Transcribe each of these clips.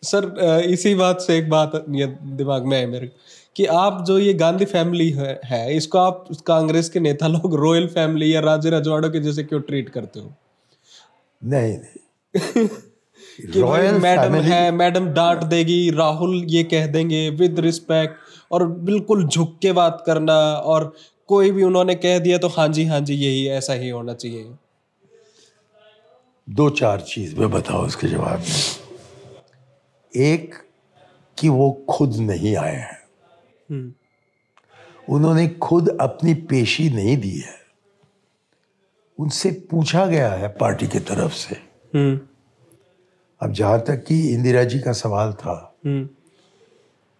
Sir इसी बात से एक बात ये दिमाग में है मेरे कि आप जो ये गांधी फैमिली है इसको आप कांग्रेस के नेता लोग रॉयल फैमिली या राजे रजवाड़ों के जैसे क्यों ट्रीट करते हो? नहीं नहीं कि भाई मैडम है, मैडम डांट देगी, राहुल ये कह देंगे विद रिस्पेक्ट, और बिल्कुल झुक के बात करना, और कोई भी उन्होंने कह दिया तो हाँ जी यही ऐसा ही होना चाहिए। 2-4 चीज में बताओ इसके जवाब में। एक कि वो खुद नहीं आए हैं, उन्होंने खुद अपनी पेशी नहीं दी है, उनसे पूछा गया है पार्टी की तरफ से। अब जहां तक कि इंदिरा जी का सवाल था,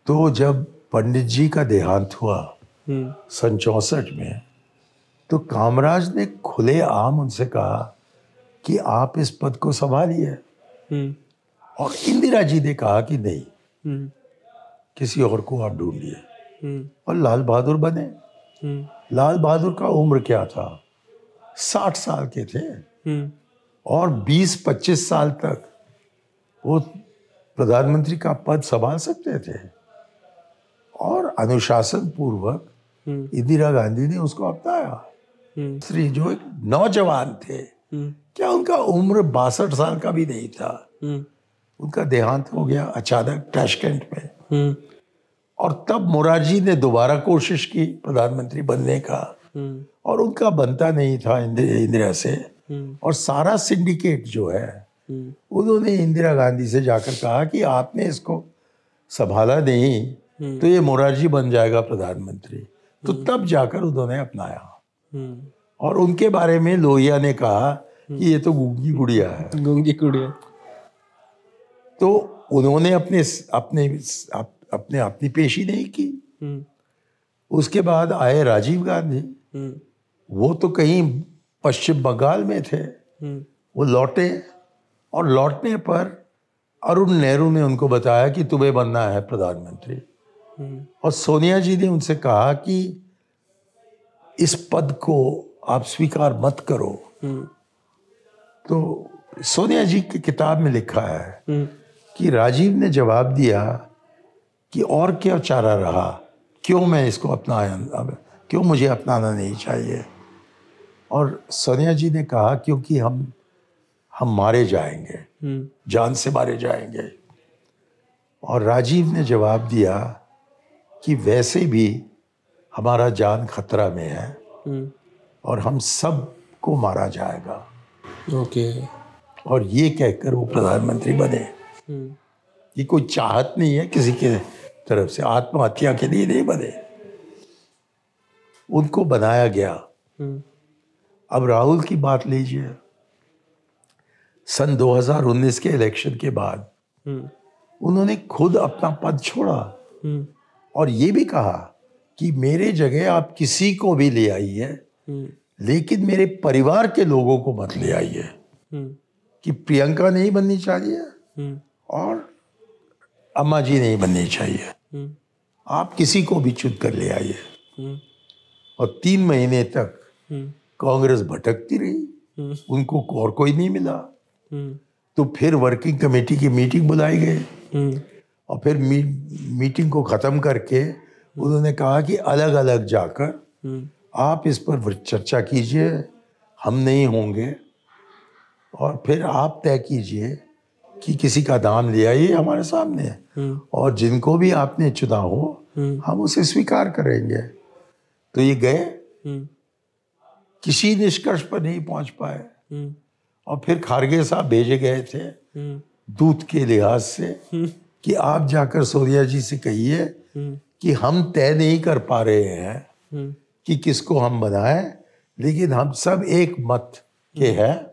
तो जब पंडित जी का देहांत हुआ सन 64 में, तो कामराज ने खुले आम उनसे कहा कि आप इस पद को संभालिए, और इंदिरा जी ने कहा कि नहीं, किसी और को आप ढूंढिए, और लाल बहादुर बने। लाल बहादुर का उम्र क्या था? 60 साल के थे, और 20-25 साल तक वो प्रधानमंत्री का पद संभाल सकते थे, और अनुशासन पूर्वक इंदिरा गांधी ने उसको अपनाया। श्री जो एक नौजवान थे, क्या उनका उम्र 62 साल का भी नहीं था, उनका देहांत हो गया अचानक ताशकंद में, और तब मोरारजी ने दोबारा कोशिश की प्रधानमंत्री बनने का, और उनका बनता नहीं था इंदिरा से, और सारा सिंडिकेट जो है उन्होंने इंदिरा गांधी से जाकर कहा कि आपने इसको संभाला नहीं तो ये मोरारजी बन जाएगा प्रधानमंत्री। तो तब जाकर उन्होंने अपनाया, और उनके बारे में लोहिया ने कहा कि ये तो गूंगी गुड़िया है, गूंगी गुड़िया। तो उन्होंने अपनी पेशी नहीं की। उसके बाद आए राजीव गांधी, वो तो कहीं पश्चिम बंगाल में थे, वो लौटे, और लौटने पर अरुण नेहरू ने उनको बताया कि तुम्हें बनना है प्रधानमंत्री, और सोनिया जी ने उनसे कहा कि इस पद को आप स्वीकार मत करो। तो सोनिया जी की किताब में लिखा है कि राजीव ने जवाब दिया कि और क्या चारा रहा, क्यों मैं इसको अपनाया, क्यों मुझे अपनाना नहीं चाहिए। और सोनिया जी ने कहा क्योंकि हम मारे जाएंगे, जान से मारे जाएंगे। और राजीव ने जवाब दिया कि वैसे भी हमारा जान खतरा में है, और हम सब को मारा जाएगा। ओके। और ये कहकर वो प्रधानमंत्री बने। ये कोई चाहत नहीं है किसी के तरफ से, आत्महत्या के लिए नहीं बने, उनको बनाया गया। अब राहुल की बात लीजिए, सन 2019 के इलेक्शन के बाद उन्होंने खुद अपना पद छोड़ा, और ये भी कहा कि मेरे जगह आप किसी को भी ले आइए, लेकिन मेरे परिवार के लोगों को मत ले आइए, कि प्रियंका नहीं बननी चाहिए और अम्मा जी नहीं बननी चाहिए, आप किसी को भी चुन कर ले आइए। और 3 महीने तक कांग्रेस भटकती रही, उनको और कोई नहीं मिला। तो फिर वर्किंग कमेटी की मीटिंग बुलाई गई, और फिर मीटिंग को ख़त्म करके उन्होंने कहा कि अलग अलग जाकर आप इस पर चर्चा कीजिए, हम नहीं होंगे, और फिर आप तय कीजिए कि किसी का नाम ले आइए हमारे सामने, और जिनको भी आपने चुना हो हम उसे स्वीकार करेंगे। तो ये गए, किसी निष्कर्ष पर नहीं पहुंच पाए, और फिर खारगे साहब भेजे गए थे दूत के लिहाज से कि आप जाकर सोनिया जी से कहिए कि हम तय नहीं कर पा रहे हैं कि किसको हम बनाएं, लेकिन हम सब एक मत के हैं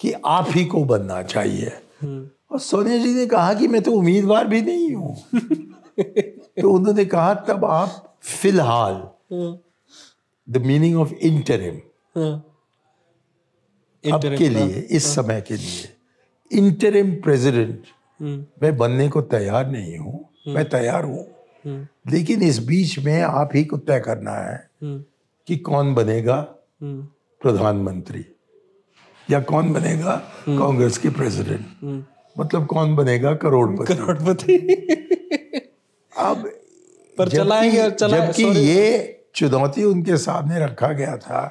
कि आप ही को बनना चाहिए। और सोनिया जी ने कहा कि मैं तो उम्मीदवार भी नहीं हूं। तो उन्होंने कहा तब आप फिलहाल, द मीनिंग ऑफ इंटरिम, अब के लिए, इस समय के लिए इंटरिम प्रेसिडेंट मैं बनने को तैयार नहीं हूं, मैं तैयार हूं, लेकिन इस बीच में आप ही को तय करना है कि कौन बनेगा प्रधानमंत्री या कौन बनेगा कांग्रेस के प्रेसिडेंट। मतलब कौन बनेगा करोड़पति। अब पर चलाएंगे जबकि ये चुनौती उनके सामने रखा गया था,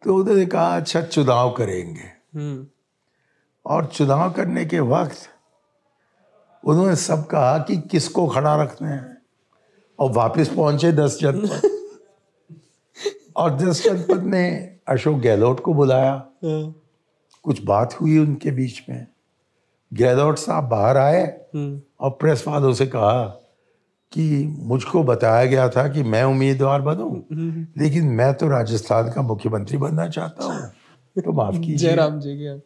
तो उन्होंने कहा अच्छा चुनाव करेंगे। और चुनाव करने के वक्त उन्होंने सब कहा कि किसको खड़ा रखना है, और वापस पहुंचे 10 जनपद। और 10 जनपद ने अशोक गहलोत को बुलाया, कुछ बात हुई उनके बीच में। गहलोत साहब बाहर आए और प्रेस वालों से कहा कि मुझको बताया गया था कि मैं उम्मीदवार बनूं, लेकिन मैं तो राजस्थान का मुख्यमंत्री बनना चाहता हूं, तो माफ कीजिए। जयराम जी के।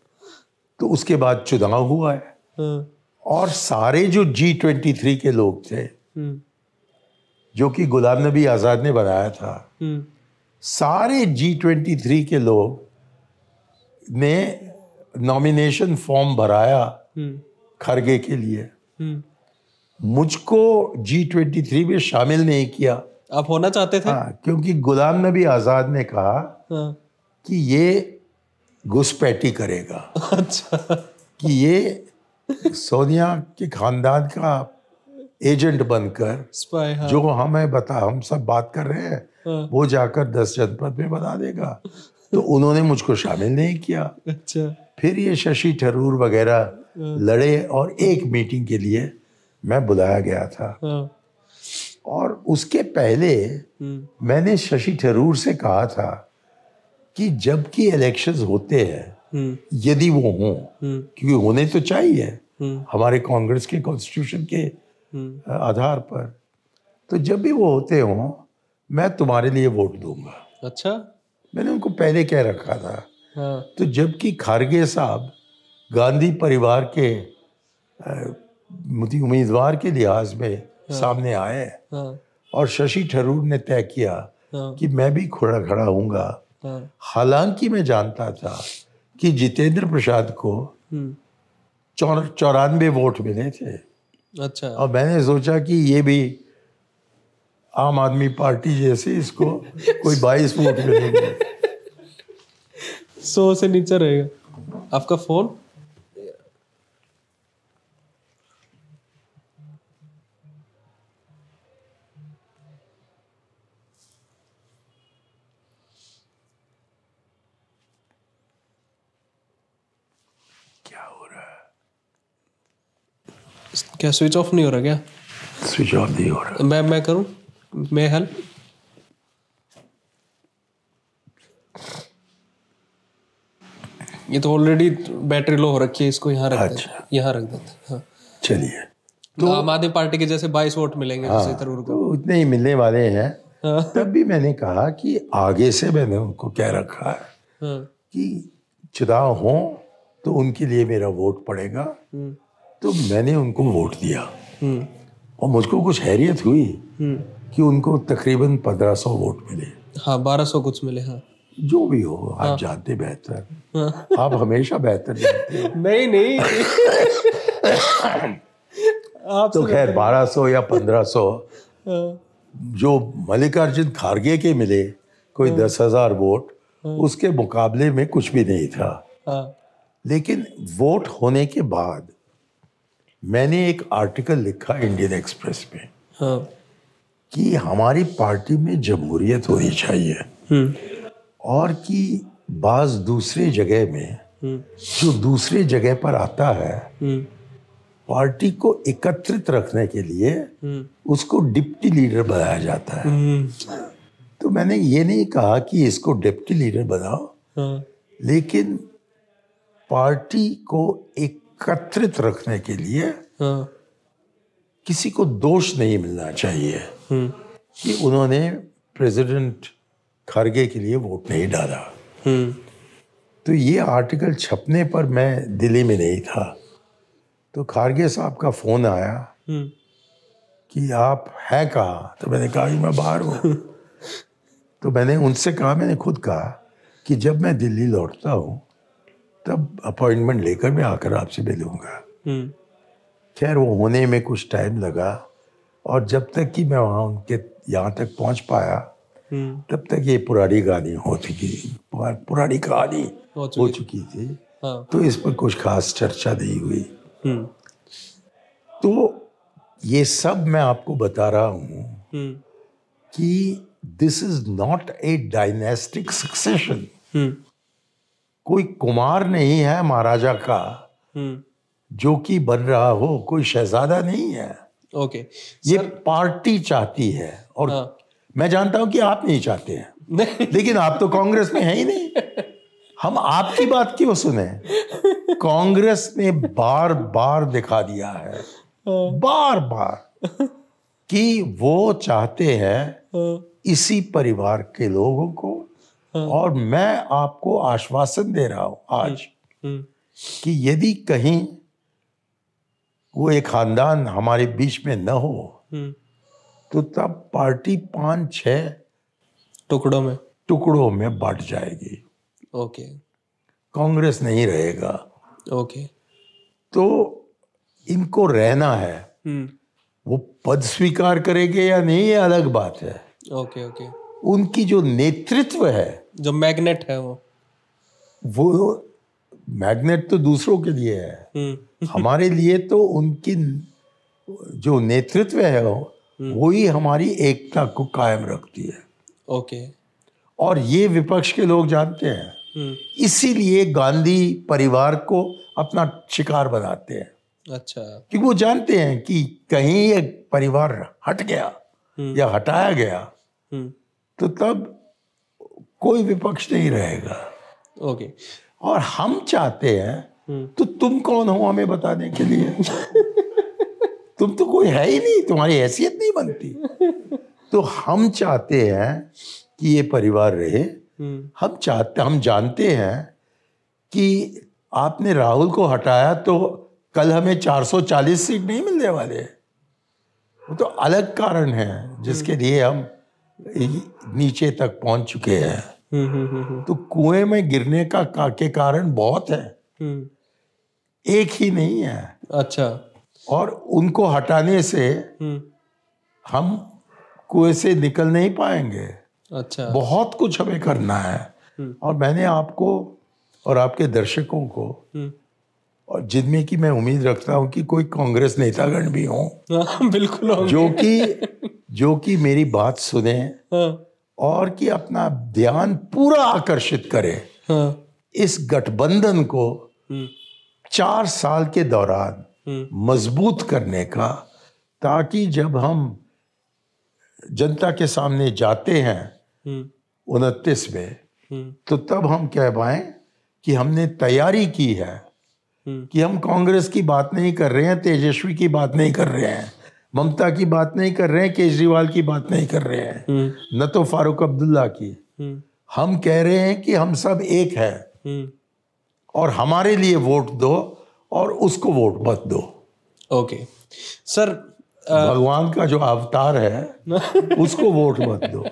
तो उसके बाद चुनाव हुआ है, और सारे जो G23 के लोग थे, जो कि गुलाम नबी आजाद ने बनाया था, सारे G23 के लोग ने नॉमिनेशन फॉर्म भराया खरगे के लिए। मुझको G23 में शामिल नहीं किया। आप होना चाहते थे? हाँ, क्योंकि गुलाम नबी आजाद ने कहा कि ये घुसपैठी करेगा। अच्छा। कि ये सोनिया के खानदान का एजेंट बनकर स्पाई, हाँ। जो हम सब बात कर रहे हैं, वो जाकर 10 जनपद में बना देगा। तो उन्होंने मुझको शामिल नहीं किया। अच्छा। फिर ये शशि थरूर वगैरह लड़े, और एक मीटिंग के लिए मैं बुलाया गया था। और उसके पहले मैंने शशि थरूर से कहा था कि जब की इलेक्शंस होते हैं, यदि वो हों, क्योंकि होने तो चाहिए हमारे कांग्रेस के कॉन्स्टिट्यूशन के आधार पर, तो जब भी वो होते हों, मैं तुम्हारे लिए वोट दूंगा। अच्छा। मैंने उनको पहले कह रखा था। तो जबकि खारगे साहब गांधी परिवार के उम्मीदवार के लिहाज में सामने आए, और शशि थरूर ने तय किया कि मैं भी खड़ा हूँगा। हालांकि मैं जानता था कि जितेंद्र प्रसाद को 94 वोट मिले थे। अच्छा। और मैंने सोचा कि ये भी आम आदमी पार्टी जैसे इसको कोई 22 वोट मिलेंगे। 100 से नीचे रहेगा। आपका फोन? क्या स्विच ऑफ नहीं हो रहा? क्या स्विच ऑफ नहीं हो रहा? मैं करूं? मैं हेल्प? ये तो ऑलरेडी बैटरी लो हो रखी है, इसको यहाँ रख देते। अच्छा। यहाँ रख देते। हाँ। चलिए। तो आम आदमी पार्टी के जैसे 22 वोट मिलेंगे। हाँ, तो उतने ही मिलने वाले हैं। हाँ। तब भी मैंने कहा कि आगे से मैंने उनको कह रखा है कि चुनाव हो तो उनके लिए मेरा वोट पड़ेगा। तो मैंने उनको वोट दिया, और मुझको कुछ हैरियत हुई कि उनको तकरीबन 1500 वोट मिले। हाँ, 1200 कुछ मिले। हाँ, जो भी हो, आप जानते बेहतर। हाँ। आप हमेशा बेहतर जानते हो। नहीं तो खैर 1200 या 1500 जो मल्लिकार्जुन खड़गे के मिले, कोई 10,000 वोट, उसके मुकाबले में कुछ भी नहीं था। लेकिन वोट होने के बाद मैंने एक आर्टिकल लिखा इंडियन एक्सप्रेस में कि हमारी पार्टी में जमहूरियत होनी चाहिए, और कि बाज दूसरे जगह में जो दूसरे जगह पर आता है, पार्टी को एकत्रित रखने के लिए उसको डिप्टी लीडर बनाया जाता है। तो मैंने ये नहीं कहा कि इसको डिप्टी लीडर बनाओ, लेकिन पार्टी को एकत्रित रखने के लिए किसी को दोष नहीं मिलना चाहिए कि उन्होंने प्रेसिडेंट खड़गे के लिए वोट नहीं डाला। तो ये आर्टिकल छपने पर मैं दिल्ली में नहीं था, तो खड़गे साहब का फोन आया कि आप हैं कहाँ? तो मैंने कहा कि मैं बाहर हूँ। तो मैंने उनसे कहा, मैंने खुद कहा कि जब मैं दिल्ली लौटता हूँ तब अपॉइंटमेंट लेकर मैं आकर आपसे मिलूंगा। खैर वो होने में कुछ टाइम लगा, और जब तक कि मैं वहाँ उनके यहाँ तक पहुँच पाया तब तक ये पुरानी कहानी हो चुकी थी। हाँ। तो इस पर कुछ खास चर्चा नहीं हुई। तो ये सब मैं आपको बता रहा हूं कि this is not a dynastic succession. कोई कुमार नहीं है महाराजा का जो कि बन रहा हो, कोई शहजादा नहीं है। ओके ये पार्टी चाहती है, और हाँ। मैं जानता हूं कि आप नहीं चाहते हैं, लेकिन आप तो कांग्रेस में है ही नहीं। हम आपकी बात क्यों सुने? कांग्रेस ने बार बार दिखा दिया है, बार बार, कि वो चाहते हैं इसी परिवार के लोगों को। और मैं आपको आश्वासन दे रहा हूं आज कि यदि कहीं वो एक खानदान हमारे बीच में न हो तो तब पार्टी 5-6 टुकड़ों में बंट जाएगी। ओके। कांग्रेस नहीं रहेगा। ओके। तो इनको रहना है। वो पद स्वीकार करेंगे या नहीं, ये अलग बात है। Okay okay. उनकी जो नेतृत्व है, जो मैग्नेट है, वो मैग्नेट तो दूसरों के लिए है। हमारे लिए तो उनकी जो नेतृत्व है वो ही हमारी एकता को कायम रखती है। ओके। और ये विपक्ष के लोग जानते हैं, इसीलिए गांधी परिवार को अपना शिकार बनाते हैं। अच्छा। क्योंकि वो जानते हैं कि कहीं ये परिवार हट गया या हटाया गया तो तब कोई विपक्ष नहीं रहेगा। ओके। और हम चाहते हैं, तो तुम कौन हो हमें बताने के लिए? तुम तो कोई है ही नहीं, तुम्हारी हैसियत नहीं बनती। तो हम चाहते हैं कि ये परिवार रहे। हम जानते हैं कि आपने राहुल को हटाया तो कल हमें 440 सीट नहीं मिलने वाले। वो तो अलग कारण है जिसके लिए हम नीचे तक पहुंच चुके हैं। तो कुएं में गिरने के कारण बहुत है, एक ही नहीं है। अच्छा। और उनको हटाने से हम कुएं से निकल नहीं पाएंगे। अच्छा। बहुत कुछ हमें करना है। और मैंने आपको और आपके दर्शकों को, और जिनमें कि मैं उम्मीद रखता हूं कि कोई कांग्रेस नेतागण भी हों, बिल्कुल जो कि मेरी बात सुने और कि अपना ध्यान पूरा आकर्षित करे इस गठबंधन को 4 साल के दौरान मजबूत करने का, ताकि जब हम जनता के सामने जाते हैं 29 में तो तब हम कह पाएं कि हमने तैयारी की है, कि हम कांग्रेस की बात नहीं कर रहे हैं, तेजस्वी की बात नहीं कर रहे हैं, ममता की बात नहीं कर रहे हैं, केजरीवाल की बात नहीं कर रहे हैं, न तो फारूक अब्दुल्ला की। हम कह रहे हैं कि हम सब एक हैं और हमारे लिए वोट दो और उसको वोट मत दो। ओके सर, भगवान का जो अवतार है उसको वोट मत दो।